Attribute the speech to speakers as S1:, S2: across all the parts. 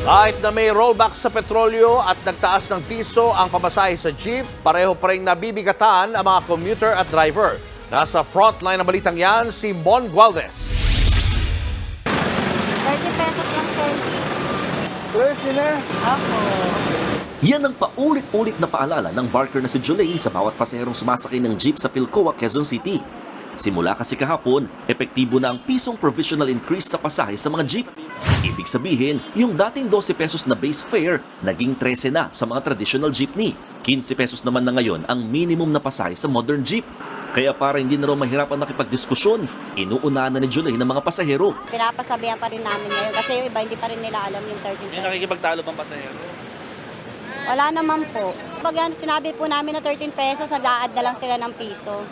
S1: Kahit na may rollback sa petrolyo at nagtaas ng piso ang pamasahe sa jeep, pareho pa rin nabibigatan ang mga commuter at driver. Nasa frontline ng balitang yan, si Mon Gualvez.
S2: 30 pesos lang, sir.
S3: Pwede na.
S2: Ako.
S4: Yan ang paulit-ulit na paalala ng barker na si Jolaine sa bawat pasaherong sumasakay ng jeep sa Philcoa, Quezon City. Simula kasi kahapon, epektibo na ang pisong provisional increase sa pasahe sa mga jeep. Ibig sabihin, yung dating 12 pesos na base fare, naging 13 na sa mga traditional jeepney. 15 pesos naman na ngayon ang minimum na pasahe sa modern jeep. Kaya para hindi na raw mahirapan makipagdiskusyon, inuunahan na ni Jolaine ng mga pasahero.
S2: Pinapasabihan pa rin namin ngayon kasi yung iba hindi pa rin nila alam yung 13
S5: May
S2: pesos.
S5: nakikipagtalo bang pasahero?
S2: Wala naman po. Pag yan, sinabi po namin na 13 pesos, nag-a-add na lang sila ng piso.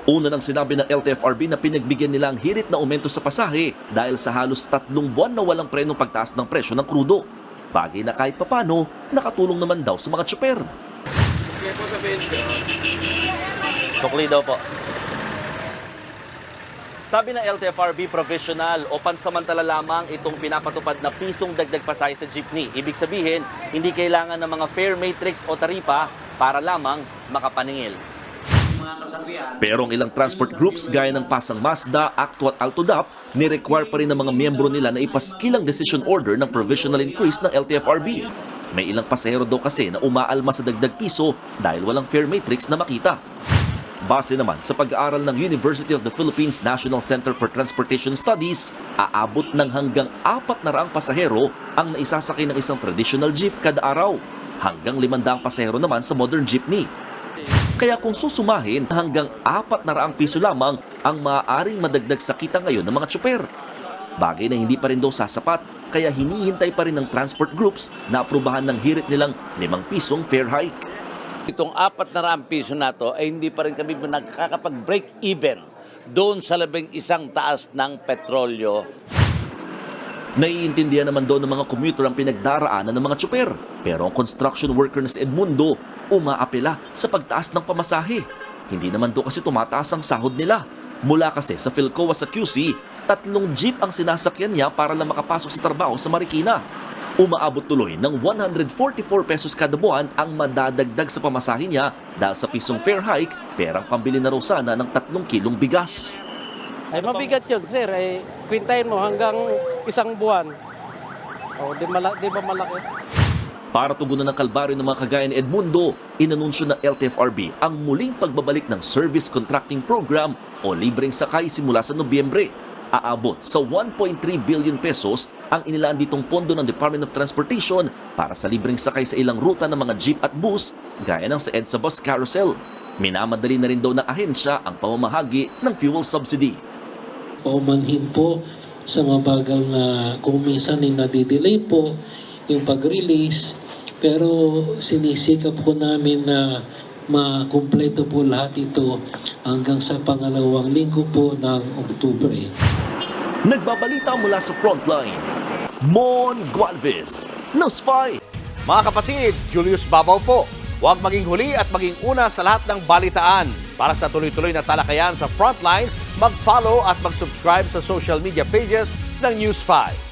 S4: Una nang sinabi ng LTFRB na pinagbigyan nila ang hirit na aumento sa pasahe dahil sa halos 3 buwan na walang prenong pagtaas ng presyo ng krudo. Bagay na kahit papano, nakatulong naman daw sa mga tsuper.
S5: Sukli daw po. Sabi ng LTFRB, provisional o pansamantala lamang itong pinapatupad na pisong dagdag pasahe sa jeepney. Ibig sabihin, hindi kailangan ng mga fare matrix o taripa para lamang makapaningil.
S4: Pero ang ilang transport groups gaya ng Pasang Mazda, Acto at Altodap, ni-require pa rin ng mga miyembro nila na ipaskil ang decision order ng provisional increase ng LTFRB. May ilang pasahero daw kasi na umaalma sa dagdag piso dahil walang fare matrix na makita. Base naman sa pag-aaral ng University of the Philippines National Center for Transportation Studies, aabot ng hanggang 400 pasahero ang naisasakay ng isang traditional jeep kada araw. Hanggang 500 pasahero naman sa modern jeepney. Kaya kung susumahin, hanggang 400 piso lamang ang maaaring madagdag sa kita ngayon ng mga tsuper. Bagay na hindi pa rin daw sasapat, kaya hinihintay pa rin ng transport groups na aprubahan ng hirit nilang 5 pisong fare hike.
S6: Itong 400 piso na to ay hindi pa rin kami nakakapag-break even doon sa 11 taas ng petrolyo.
S4: Naiintindihan naman daw ng mga commuter ang pinagdaraanan ng mga tsuper. Pero ang construction worker na si Edmundo, umaapela sa pagtaas ng pamasahe. Hindi naman daw kasi tumataas ang sahod nila. Mula kasi sa Philcoa sa QC, 3 jeep ang sinasakyan niya para lang makapasok sa trabaho sa Marikina. Umaabot tuloy ng 144 pesos kada buwan ang madadagdag sa pamasahe niya dahil sa pisong fare hike, perang pambili na raw sana ng 3 kilong bigas.
S7: Ay mabigat yun, sir. Ay kwintahin mo hanggang 1 buwan. O, di ba malaki?
S4: Para tugunan ng kalbaryo ng mga kagaya ni Edmundo, inanunsyo ng LTFRB ang muling pagbabalik ng Service Contracting Program o libreng sakay simula sa Nobyembre. Aabot sa 1.3 billion pesos ang inilaan ditong pondo ng Department of Transportation para sa libreng sakay sa ilang ruta ng mga jeep at bus gaya ng sa EDSA Bus Carousel. Minamadali na rin daw ng ahensya ang pamamahagi ng fuel subsidy.
S8: Paumanhin po sa mabagal na kung minsan ay nadidelay po yung pag-release, pero sinisikap po namin na makumpleto po lahat ito hanggang sa pangalawang linggo po ng Oktubre.
S4: Nagbabalita mula sa Frontline, Mon Gualvez, News 5.
S1: Mga kapatid, Julius Babaw po. Huwag maging huli at maging una sa lahat ng balitaan. Para sa tuloy-tuloy na talakayan sa Frontline, mag-follow at mag-subscribe sa social media pages ng News 5.